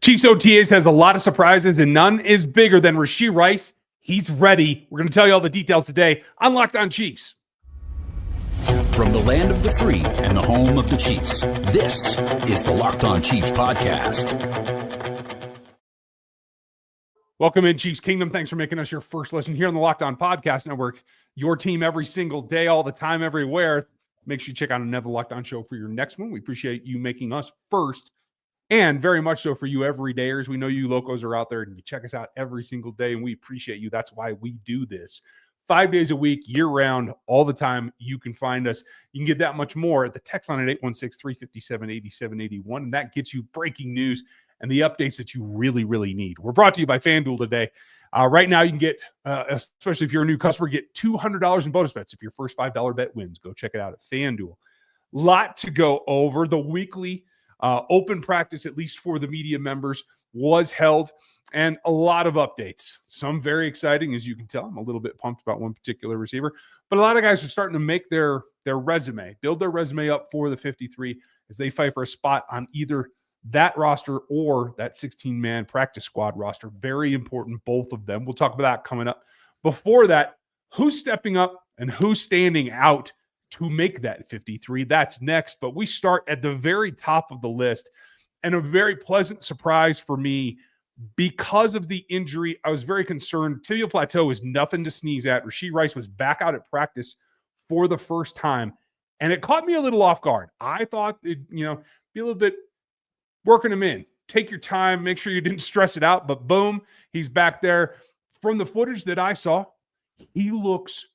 Chiefs OTAs has a lot of surprises, and none is bigger than Rasheed Rice. He's ready. We're going to tell you all the details today on Locked On Chiefs. From the land of the free and the home of the Chiefs, this is the Locked On Chiefs podcast. Welcome in, Chiefs Kingdom. Thanks for making us your first listen here on the Locked On Podcast Network. Your team every single day, all the time, everywhere. Make sure you check out another Locked On show for your next one. We appreciate you making us first, and very much so for you everydayers. We know you locos are out there and you check us out every single day, and we appreciate you. That's why we do this. 5 days a week, year-round, all the time. You can find us. You can get that much more at the text line at 816-357-8781, and that gets you breaking news and the updates that you really, really need. We're brought to you by FanDuel today. Right now, you can get, especially if you're a new customer, get $200 in bonus bets if your first $5 bet wins. Go check it out at FanDuel. Lot to go over. The weekly open practice, at least for the media members, was held, and a lot of updates. Some very exciting, as you can tell. I'm a little bit pumped about one particular receiver, but a lot of guys are starting to make their resume, build their resume up for the 53 as they fight for a spot on either that roster or that 16-man practice squad roster. Very important, both of them. We'll talk about that coming up. Before that, who's stepping up and who's standing out to make that 53? That's next, but we start at the very top of the list, and a very pleasant surprise for me because of the injury. I was very concerned. Tibial plateau is nothing to sneeze at. Rasheed Rice was back out at practice for the first time, and it caught me a little off guard. I thought it'd, be a little bit working him in. Take your time, make sure you didn't stress it out, but boom, he's back there. From the footage that I saw, he looks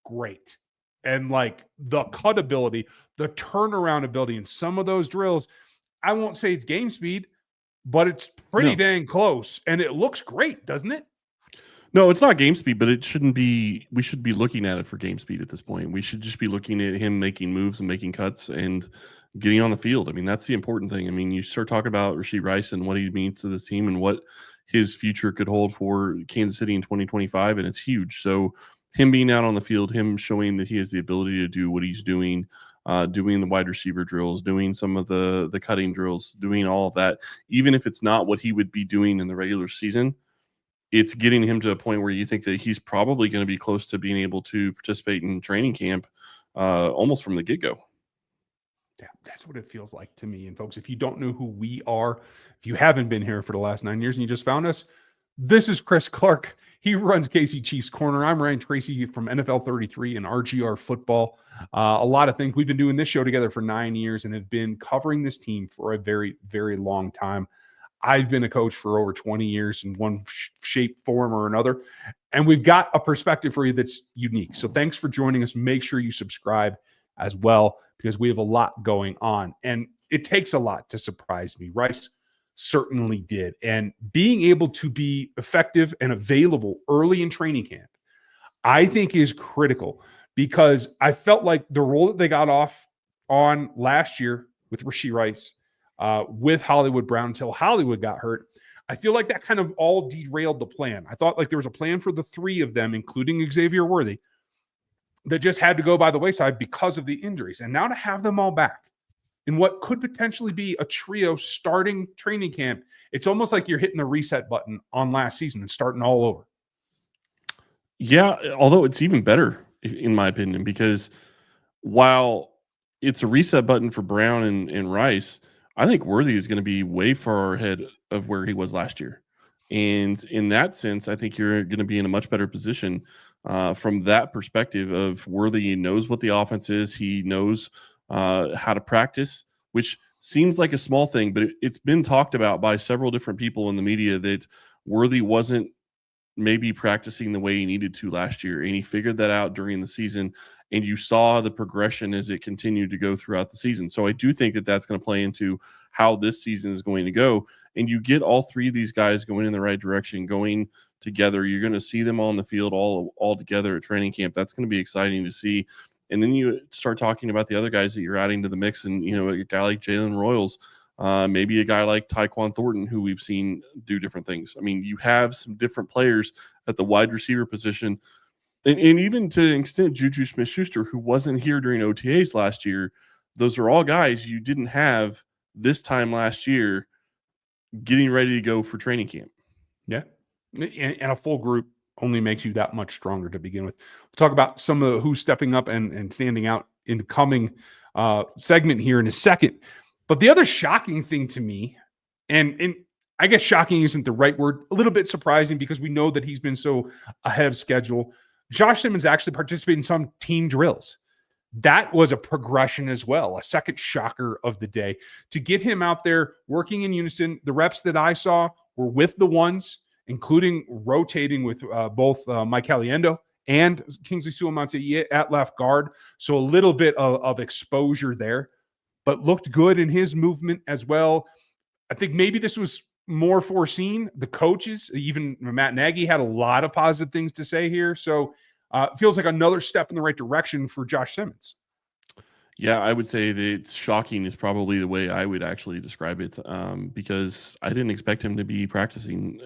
great. And like the cut ability, the turnaround ability, and some of those drills, I won't say it's game speed, but it's pretty dang close. And it looks great, doesn't it? No, it's not game speed, but it shouldn't be. We should be looking at it for game speed at this point. We should just be looking at him making moves and making cuts and getting on the field. I mean, that's the important thing. I mean, you start talking about Rasheed Rice and what he means to this team and what his future could hold for Kansas City in 2025, and it's huge. So him being out on the field, him showing that he has the ability to do what he's doing, doing the wide receiver drills, doing some of the cutting drills, doing all of that, even if it's not what he would be doing in the regular season, it's getting him to a point where you think that he's probably going to be close to being able to participate in training camp almost from the get-go. Yeah, that's what it feels like to me. And folks, if you don't know who we are, if you haven't been here for the last 9 years and you just found us, this is Chris Clark. He runs KC Chiefs Corner. I'm Ryan Tracy from NFL 33 and RGR Football. A lot of things. We've been doing this show together for 9 years and have been covering this team for a very, very long time. I've been a coach for over 20 years in one shape, form, or another. And we've got a perspective for you that's unique. So thanks for joining us. Make sure you subscribe as well, because we have a lot going on. And it takes a lot to surprise me. Rice certainly did. And being able to be effective and available early in training camp, I think is critical, because I felt like the role that they got off on last year with Rasheed Rice, with Hollywood Brown until Hollywood got hurt, I feel like that kind of all derailed the plan. I thought like there was a plan for the three of them, including Xavier Worthy, that just had to go by the wayside because of the injuries. And now to have them all back in what could potentially be a trio starting training camp, it's almost like you're hitting the reset button on last season and starting all over. Yeah, although it's even better, in my opinion, because while it's a reset button for Brown and Rice, I think Worthy is going to be way far ahead of where he was last year. And in that sense, I think you're going to be in a much better position from that perspective of Worthy knows what the offense is. He knows how to practice, which seems like a small thing, but it's been talked about by several different people in the media that Worthy wasn't maybe practicing the way he needed to last year. And he figured that out during the season. And you saw the progression as it continued to go throughout the season. So I do think that that's going to play into how this season is going to go. And you get all three of these guys going in the right direction, going together. You're going to see them on the field all together at training camp. That's going to be exciting to see. And then you start talking about the other guys that you're adding to the mix. And, a guy like Jalen Royals, maybe a guy like Tyquan Thornton, who we've seen do different things. I mean, you have some different players at the wide receiver position. And even to an extent, Juju Smith-Schuster, who wasn't here during OTAs last year, those are all guys you didn't have this time last year getting ready to go for training camp. Yeah. And a full group only makes you that much stronger to begin with. We'll talk about some of who's stepping up and standing out in the coming segment here in a second. But the other shocking thing to me, and I guess shocking isn't the right word, a little bit surprising because we know that he's been so ahead of schedule. Josh Simmons actually participated in some team drills. That was a progression as well, a second shocker of the day. To get him out there working in unison, the reps that I saw were with the ones, including rotating with both Mike Caliendo and Kingsley Suamante at left guard. So a little bit of exposure there, but looked good in his movement as well. I think maybe this was more foreseen. The coaches, even Matt Nagy, had a lot of positive things to say here. So it feels like another step in the right direction for Josh Simmons. Yeah, I would say that it's shocking is probably the way I would actually describe it, because I didn't expect him to be practicing,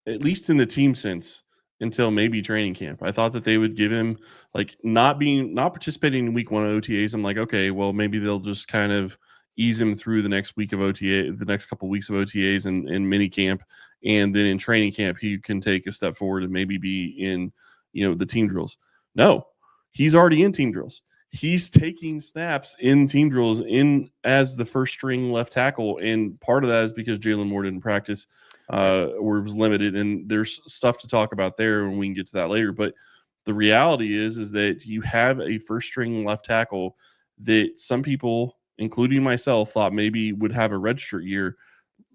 at least in the team sense, until maybe training camp. I thought that they would give him, like, not participating in week 1 OTAs. I'm like, okay, well, maybe they'll just kind of ease him through the next week of OTA, the next couple of weeks of OTAs and mini camp, and then in training camp he can take a step forward and maybe be in the team drills. No, he's already in team drills. He's taking snaps in team drills as the first string left tackle, and part of that is because Jalen Moore didn't practice or was limited, and there's stuff to talk about there, and we can get to that later. But the reality is that you have a first string left tackle that some people, including myself, thought maybe would have a redshirt year,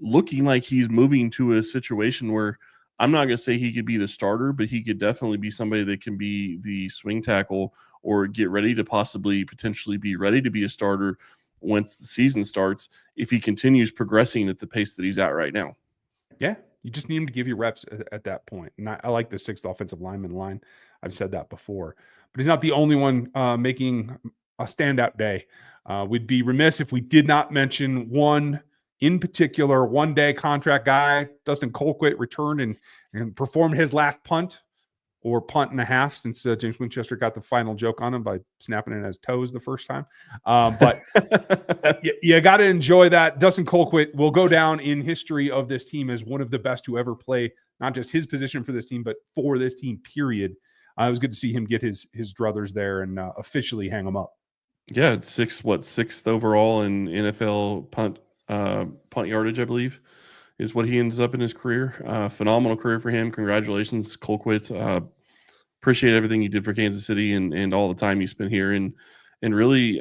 looking like he's moving to a situation where I'm not going to say he could be the starter, but he could definitely be somebody that can be the swing tackle or get ready to potentially be ready to be a starter once the season starts if he continues progressing at the pace that he's at right now. Yeah, you just need him to give you reps at that point. And I like the 6th offensive lineman line. I've said that before. But he's not the only one making a standout day. We'd be remiss if we did not mention one in particular, one-day contract guy. Dustin Colquitt returned and performed his last punt or punt and a half, since James Winchester got the final joke on him by snapping it as toes the first time. But you got to enjoy that. Dustin Colquitt will go down in history of this team as one of the best to ever play, not just his position for this team, but for this team, period. It was good to see him get his druthers there and officially hang them up. Yeah, it's 6th overall in NFL punt yardage, I believe, is what he ends up in his career. Phenomenal career for him. Congratulations, Colquitt. Appreciate everything you did for Kansas City and all the time you spent here. And really,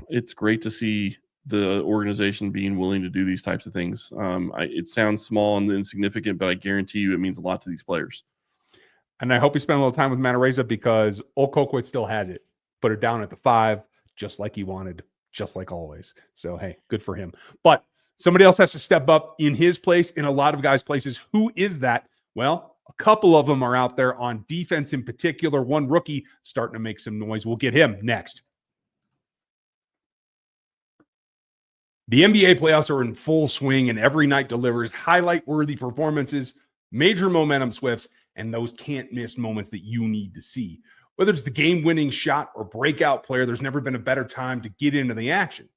it's great to see the organization being willing to do these types of things. It sounds small and insignificant, but I guarantee you it means a lot to these players. And I hope you spend a little time with Matareza, because old Colquitt still has it. Put it down at the 5, just like he wanted, just like always. So, hey, good for him. But somebody else has to step up in his place, in a lot of guys' places. Who is that? Well, a couple of them are out there on defense in particular. One rookie starting to make some noise. We'll get him next. The NBA playoffs are in full swing, and every night delivers highlight-worthy performances, major momentum swifts, and those can't-miss moments that you need to see. Whether it's the game-winning shot or breakout player, there's never been a better time to get into the action.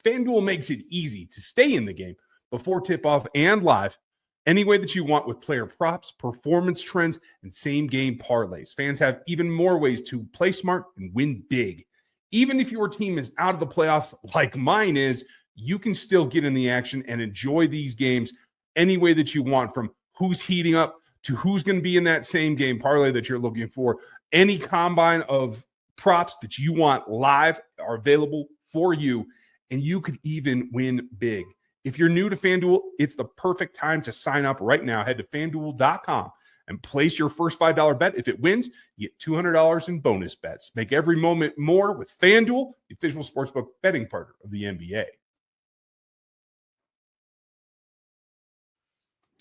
FanDuel makes it easy to stay in the game before tip-off and live, any way that you want, with player props, performance trends, and same-game parlays. Fans have even more ways to play smart and win big. Even if your team is out of the playoffs like mine is, you can still get in the action and enjoy these games any way that you want, from who's heating up to who's going to be in that same game parlay that you're looking for. Any combine of props that you want live are available for you, and you could even win big. If you're new to FanDuel, it's the perfect time to sign up right now. Head to FanDuel.com and place your first $5 bet. If it wins, you get $200 in bonus bets. Make every moment more with FanDuel, the official sportsbook betting partner of the NBA.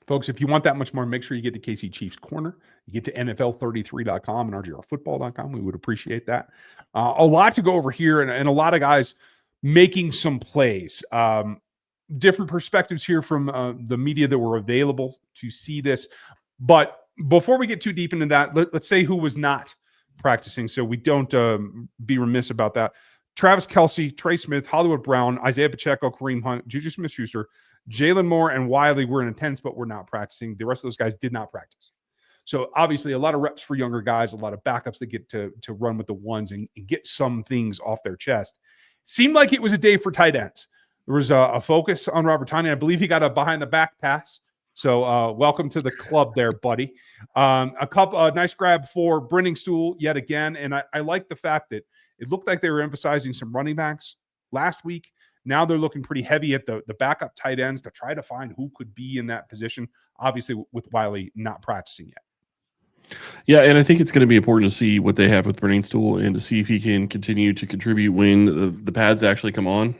Folks, if you want that much more, make sure you get to KC Chiefs Corner. You get to NFL33.com and RGRfootball.com. We would appreciate that. A lot to go over here, and a lot of guys making some plays. Different perspectives here from the media that were available to see this. But before we get too deep into that, let's say who was not practicing, so we don't be remiss about that. Travis Kelce, Trey Smith, Hollywood Brown, Isaiah Pacheco, Kareem Hunt, Juju Smith-Schuster, Jalen Moore and Wiley were in attendance, but were not practicing. The rest of those guys did not practice. So obviously a lot of reps for younger guys, a lot of backups that get to run with the ones and get some things off their chest. Seemed like it was a day for tight ends. There was a focus on Robert Tonyan. I believe he got a behind the back pass. So welcome to the club there, buddy. A nice grab for Brenningstool yet again. And I like the fact that it looked like they were emphasizing some running backs last week. Now they're looking pretty heavy at the backup tight ends to try to find who could be in that position, obviously with Wiley not practicing yet. Yeah, and I think it's going to be important to see what they have with Brenningstool and to see if he can continue to contribute when the pads actually come on.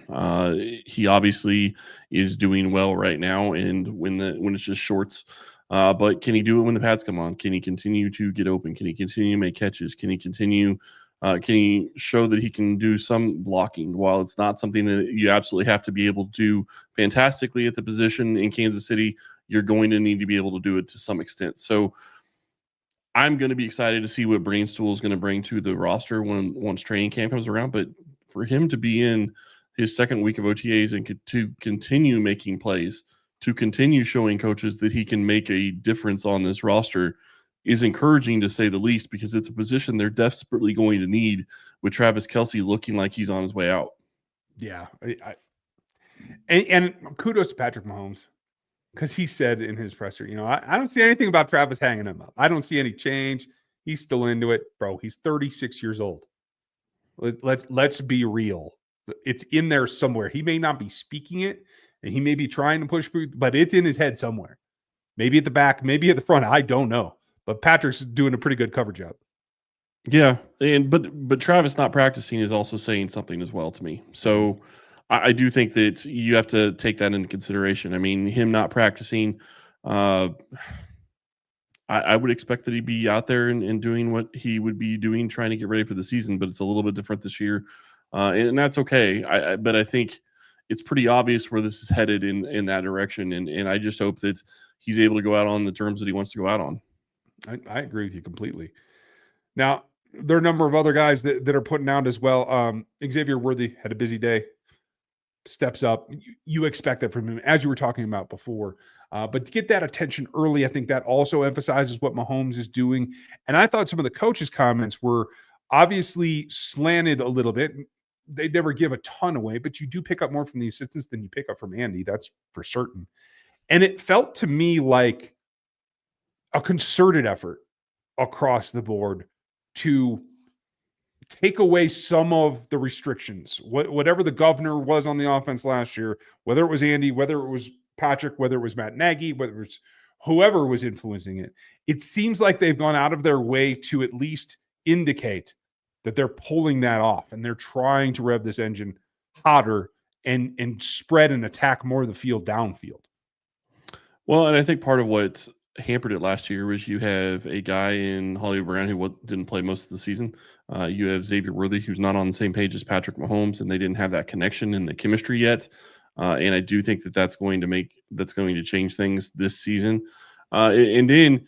He obviously is doing well right now, and when it's just shorts. But can he do it when the pads come on? Can he continue to get open? Can he continue to make catches? Can he continue? Can he show that he can do some blocking? While it's not something that you absolutely have to be able to do fantastically at the position in Kansas City, you're going to need to be able to do it to some extent. So I'm going to be excited to see what Brenningstool is going to bring to the roster once training camp comes around. But for him to be in his second week of OTAs and to continue making plays, to continue showing coaches that he can make a difference on this roster is encouraging, to say the least, because it's a position they're desperately going to need with Travis Kelce looking like he's on his way out. Yeah. And kudos to Patrick Mahomes, because he said in his presser, I don't see anything about Travis hanging him up. I don't see any change. He's still into it. Bro, he's 36 years old. Let's be real. It's in there somewhere. He may not be speaking it, and he may be trying to push through, but it's in his head somewhere. Maybe at the back, maybe at the front. I don't know. But Patrick's doing a pretty good cover job. Yeah, but Travis not practicing is also saying something as well to me. So I do think that you have to take that into consideration. I mean, him not practicing, I would expect that he'd be out there and doing what he would be doing, trying to get ready for the season, but it's a little bit different this year. And that's okay. But I think it's pretty obvious where this is headed in that direction. And I just hope that he's able to go out on the terms that he wants to go out on. I agree with you completely. Now, there are a number of other guys that are putting out as well. Xavier Worthy had a busy day. Steps up. You expect that from him, as you were talking about before. But to get that attention early, I think that also emphasizes what Mahomes is doing. And I thought some of the coaches' comments were obviously slanted a little bit. They never give a ton away, but you do pick up more from the assistants than you pick up from Andy. That's for certain. And it felt to me like a concerted effort across the board to take away some of the restrictions. Whatever the governor was on the offense last year, whether it was Andy, whether it was Patrick, whether it was Matt Nagy, whether it was whoever was influencing it, it seems like they've gone out of their way to at least indicate that they're pulling that off and they're trying to rev this engine hotter and spread and attack more of the field downfield. Well, and I think part of what hampered it last year was you have a guy in Hollywood Brown who didn't play most of the season. You have Xavier Worthy, who's not on the same page as Patrick Mahomes, and they didn't have that connection and the chemistry yet. And I do think that's going to change things this season. And then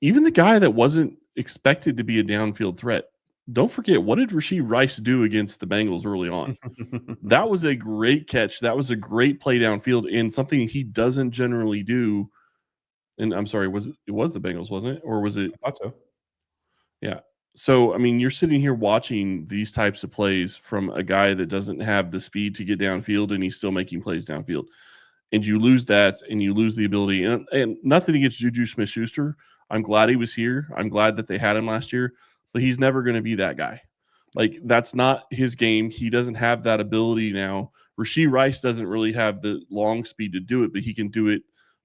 even the guy that wasn't expected to be a downfield threat, don't forget, what did Rasheed Rice do against the Bengals early on? That was a great catch. That was a great play downfield, and something he doesn't generally do. And I'm sorry, it was the Bengals, wasn't it? Or was it? I thought so. Yeah. So, I mean, you're sitting here watching these types of plays from a guy that doesn't have the speed to get downfield, and he's still making plays downfield. And you lose that, and you lose the ability. And nothing against Juju Smith-Schuster. I'm glad he was here. I'm glad that they had him last year, but he's never going to be that guy. Like, that's not his game. He doesn't have that ability now. Rasheed Rice doesn't really have the long speed to do it, but he can do it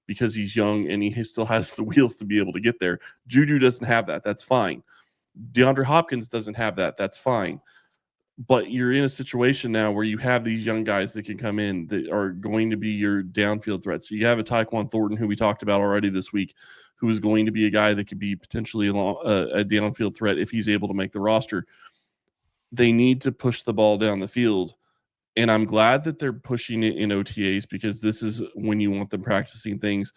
because he's young and he still has the wheels to be able to get there. Juju doesn't have that. That's fine. DeAndre Hopkins doesn't have that. That's fine. But you're in a situation now where you have these young guys that can come in that are going to be your downfield threats. So you have a Tyquan Thornton, who we talked about already this week, who is going to be a guy that could be potentially a downfield threat if he's able to make the roster. They need to push the ball down the field. And I'm glad that they're pushing it in OTAs, because this is when you want them practicing things,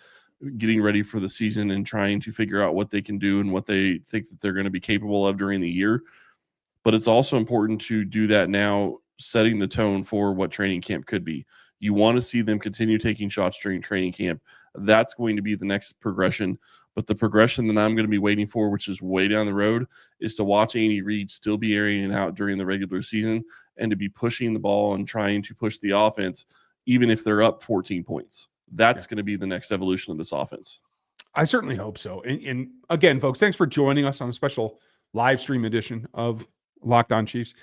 getting ready for the season and trying to figure out what they can do and what they think that they're going to be capable of during the year. But it's also important to do that now, setting the tone for what training camp could be. You want to see them continue taking shots during training camp. That's going to be the next progression. But the progression that I'm going to be waiting for, which is way down the road, is to watch Andy Reid still be airing it out during the regular season and to be pushing the ball and trying to push the offense, even if they're up 14 points. That's going to be the next evolution of this offense. I certainly hope so. And again, folks, thanks for joining us on a special live stream edition of Locked On Chiefs.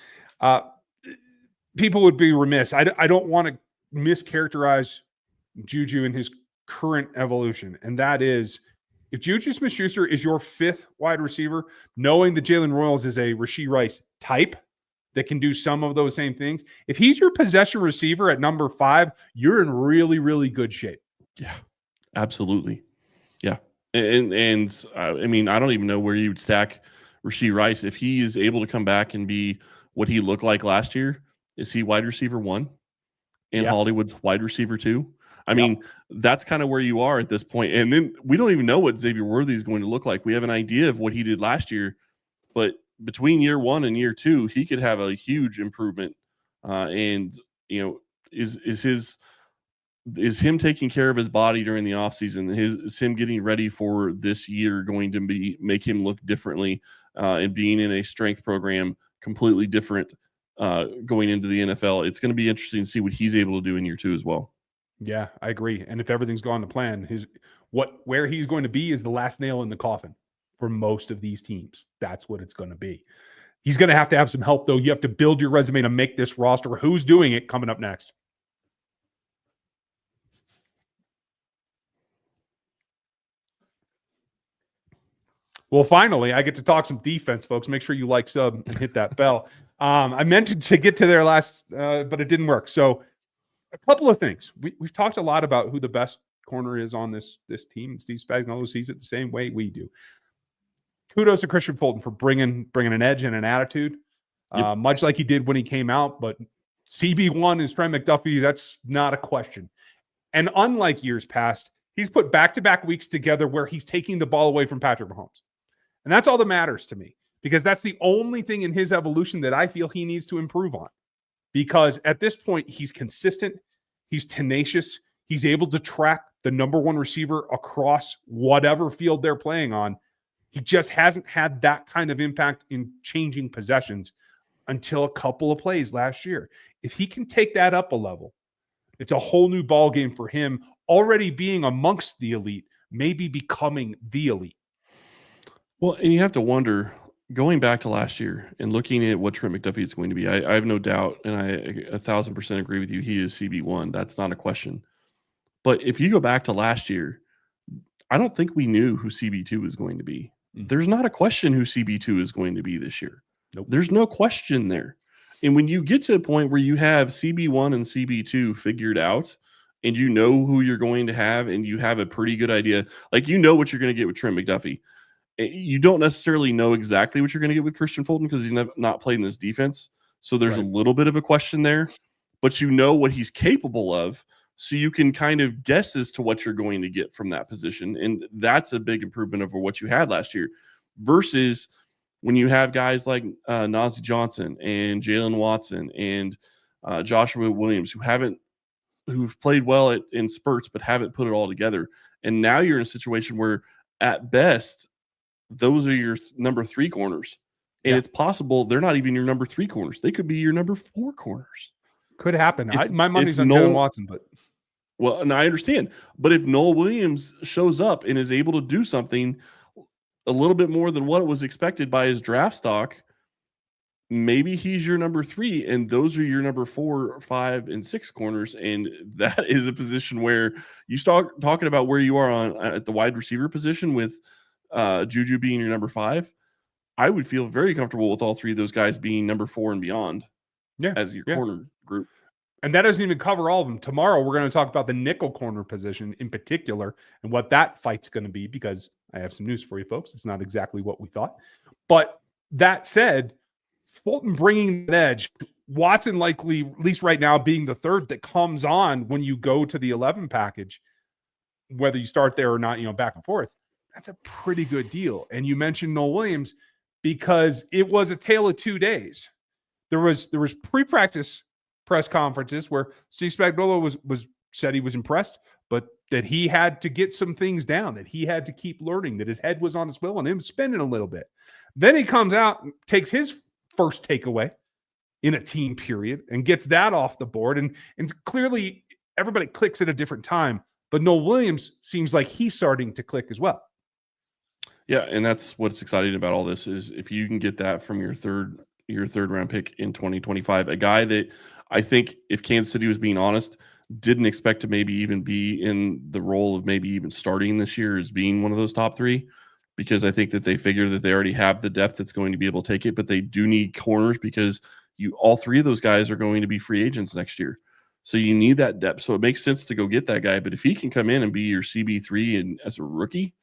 People would be remiss. I don't want to mischaracterize Juju in his current evolution, and that is, if Juju Smith-Schuster is your fifth wide receiver, knowing that Jalen Royals is a Rasheed Rice type that can do some of those same things, if he's your possession receiver at number 5, you're in really, really good shape. Yeah, absolutely. Yeah. And I mean, I don't even know where you would stack Rasheed Rice. If he is able to come back and be what he looked like last year, is he wide receiver 1 and Hollywood's wide receiver 2? I mean, that's kind of where you are at this point. And then we don't even know what Xavier Worthy is going to look like. We have an idea of what he did last year, but between year 1 and year 2, he could have a huge improvement. And, you know, is him taking care of his body during the offseason, is him getting ready for this year going to make him look differently, and being in a strength program completely different going into the NFL. It's going to be interesting to see what he's able to do in year 2 as well. Yeah, I agree. And if everything's gone to plan, where he's going to be is the last nail in the coffin for most of these teams. That's what it's going to be. He's going to have some help, though. You have to build your resume to make this roster. Who's doing it? Coming up next. Well, finally, I get to talk some defense, folks. Make sure you like, sub, and hit that bell. I meant to get to there last, but it didn't work. So a couple of things. We've talked a lot about who the best corner is on this team, and Steve Spagnuolo sees it the same way we do. Kudos to Christian Fulton for bringing an edge and an attitude, much like he did when he came out. But CB1 and Trent McDuffie, that's not a question. And unlike years past, he's put back-to-back weeks together where he's taking the ball away from Patrick Mahomes. And that's all that matters to me, because that's the only thing in his evolution that I feel he needs to improve on. Because at this point, he's consistent, he's tenacious, he's able to track the number 1 receiver across whatever field they're playing on. He just hasn't had that kind of impact in changing possessions until a couple of plays last year. If he can take that up a level, it's a whole new ball game for him, already being amongst the elite, maybe becoming the elite. Well, and you have to wonder, going back to last year and looking at what Trent McDuffie is going to be, I have no doubt, and I 1,000% agree with you, he is CB1. That's not a question. But if you go back to last year, I don't think we knew who CB2 was going to be. There's not a question who CB2 is going to be this year. Nope. There's no question there. And when you get to a point where you have CB1 and CB2 figured out, and you know who you're going to have, and you have a pretty good idea, like you know what you're going to get with Trent McDuffie. You don't necessarily know exactly what you're going to get with Christian Fulton because he's not played in this defense. So there's a little bit of a question there, but you know what he's capable of. So you can kind of guess as to what you're going to get from that position. And that's a big improvement over what you had last year versus when you have guys like Najee Johnson and Jalen Watson and Joshua Williams who've played well in spurts, but haven't put it all together. And now you're in a situation where at best, those are your number 3 corners. And it's possible they're not even your number 3 corners. They could be your number 4 corners. Could happen. My money's on Jalen Watson, but. Well, and I understand. But if Noel Williams shows up and is able to do something a little bit more than what was expected by his draft stock, maybe he's your number 3, and those are your number 4, 5, and 6 corners. And that is a position where you start talking about where you are at the wide receiver position with Juju being your number 5. I would feel very comfortable with all 3 of those guys being number 4 and beyond as your corner group. And that doesn't even cover all of them. Tomorrow, we're going to talk about the nickel corner position in particular and what that fight's going to be, because I have some news for you folks. It's not exactly what we thought. But that said, Fulton bringing that edge, Watson likely, at least right now, being the 3rd that comes on when you go to the 11 package, whether you start there or not, back and forth. That's a pretty good deal. And you mentioned Noel Williams because it was a tale of 2 days. There was pre-practice press conferences where Steve Spagnuolo was said he was impressed, but that he had to get some things down, that he had to keep learning, that his head was on his swivel and him spinning a little bit. Then he comes out and takes his first takeaway in a team period and gets that off the board. And clearly everybody clicks at a different time, but Noel Williams seems like he's starting to click as well. Yeah, and that's what's exciting about all this is if you can get that from your third round pick in 2025, a guy that I think if Kansas City was being honest, didn't expect to maybe even be in the role of maybe even starting this year as being one of those top three, because I think that they figure that they already have the depth that's going to be able to take it, but they do need corners because all three of those guys are going to be free agents next year. So you need that depth. So it makes sense to go get that guy. But if he can come in and be your CB3 and as a rookie,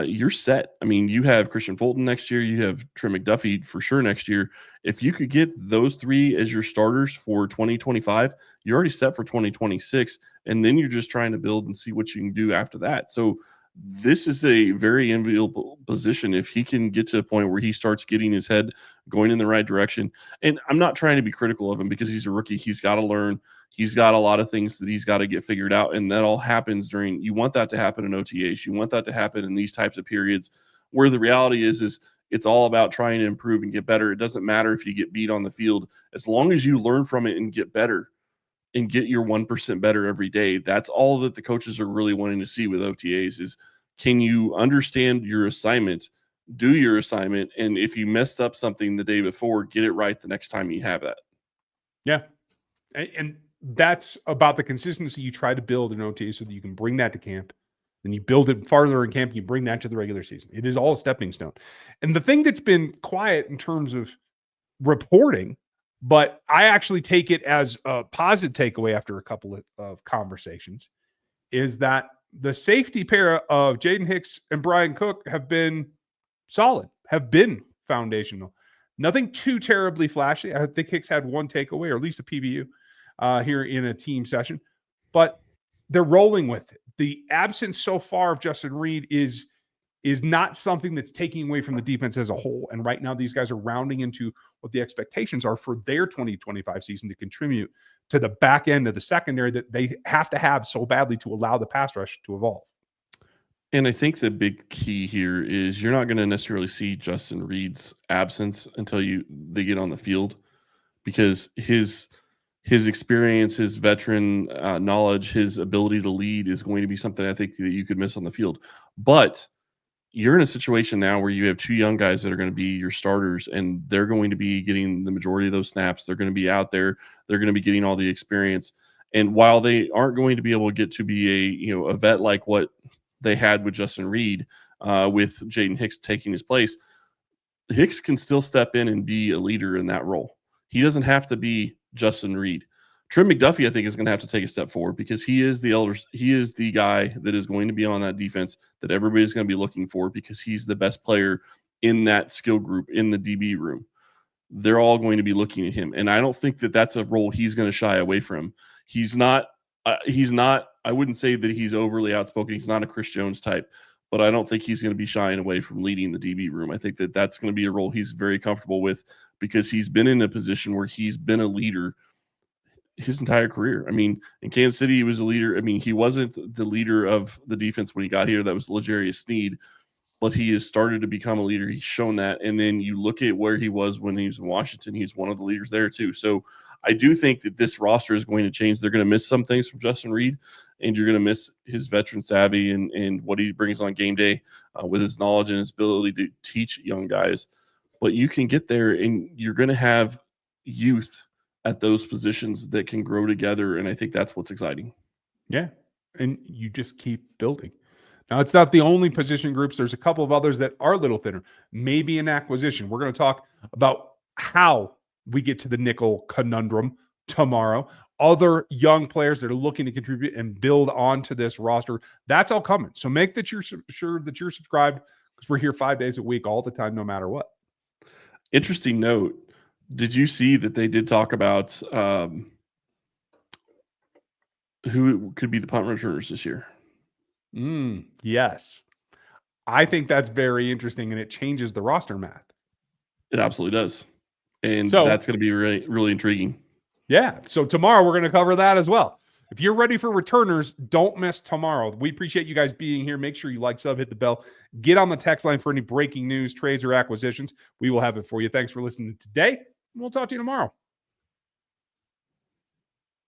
you're set. I mean, you have Christian Fulton next year. You have Trent McDuffie for sure next year. If you could get those three as your starters for 2025, you're already set for 2026. And then you're just trying to build and see what you can do after that. So this is a very enviable position if he can get to a point where he starts getting his head going in the right direction. And I'm not trying to be critical of him because he's a rookie. He's got to learn. He's got a lot of things that he's got to get figured out. And that all happens during, you want that to happen in OTAs. You want that to happen in these types of periods where the reality is it's all about trying to improve and get better. It doesn't matter if you get beat on the field. As long as you learn from it and get better and get your 1% better every day, that's all that the coaches are really wanting to see with OTAs is, can you understand your assignment, do your assignment, and if you messed up something the day before, get it right the next time you have that. Yeah. And that's about the consistency you try to build in OTA so that you can bring that to camp. Then you build it farther in camp, you bring that to the regular season. It is all a stepping stone. And the thing that's been quiet in terms of reporting, but I actually take it as a positive takeaway after a couple of conversations, is that the safety pair of Jaden Hicks and Brian Cook have been solid, have been foundational. Nothing too terribly flashy. I think Hicks had one takeaway, or at least a PBU here in a team session, but they're rolling with it. The absence so far of Justin Reed is not something that's taking away from the defense as a whole. And right now, these guys are rounding into what the expectations are for their 2025 season to contribute to the back end of the secondary that they have to have so badly to allow the pass rush to evolve. And I think the big key here is you're not going to necessarily see Justin Reed's absence until they get on the field, because his experience, his veteran knowledge, his ability to lead is going to be something I think that you could miss on the field. But you're in a situation now where you have two young guys that are going to be your starters, and they're going to be getting the majority of those snaps. They're going to be out there. They're going to be getting all the experience. And while they aren't going to be able to get to be a vet like what they had with Justin Reed, with Jaden Hicks taking his place, Hicks can still step in and be a leader in that role. He doesn't have to be Justin Reed. Trent McDuffie, I think, is going to have to take a step forward because he is the guy that is going to be on that defense that everybody's going to be looking for because he's the best player in that skill group in the DB room. They're all going to be looking at him. And I don't think that that's a role he's going to shy away from. He's not, I wouldn't say that he's overly outspoken. He's not a Chris Jones type, but I don't think he's going to be shying away from leading the DB room. I think that that's going to be a role he's very comfortable with because he's been in a position where he's been a leader his entire career. I mean, in Kansas City, he was a leader. I mean, he wasn't the leader of the defense when he got here. That was L'Jarius Sneed, but he has started to become a leader. He's shown that. And then you look at where he was when he was in Washington. He's one of the leaders there too. So I do think that this roster is going to change. They're going to miss some things from Justin Reed, and you're going to miss his veteran savvy and what he brings on game day with his knowledge and his ability to teach young guys. But you can get there, and you're going to have youth at those positions that can grow together. And I think that's what's exciting. Yeah. And you just keep building. Now, it's not the only position groups. There's a couple of others that are a little thinner, maybe an acquisition. We're going to talk about how we get to the nickel conundrum tomorrow. Other young players that are looking to contribute and build onto this roster. That's all coming. So make that you're sure that you're subscribed, because we're here 5 days a week, all the time, no matter what. Interesting note. Did you see that they did talk about who could be the punt returners this year? Yes. I think that's very interesting, and it changes the roster math. It absolutely does. And so, that's going to be really, really intriguing. Yeah. So tomorrow we're going to cover that as well. If you're ready for returners, don't miss tomorrow. We appreciate you guys being here. Make sure you like, sub, hit the bell. Get on the text line for any breaking news, trades, or acquisitions. We will have it for you. Thanks for listening today. We'll talk to you tomorrow.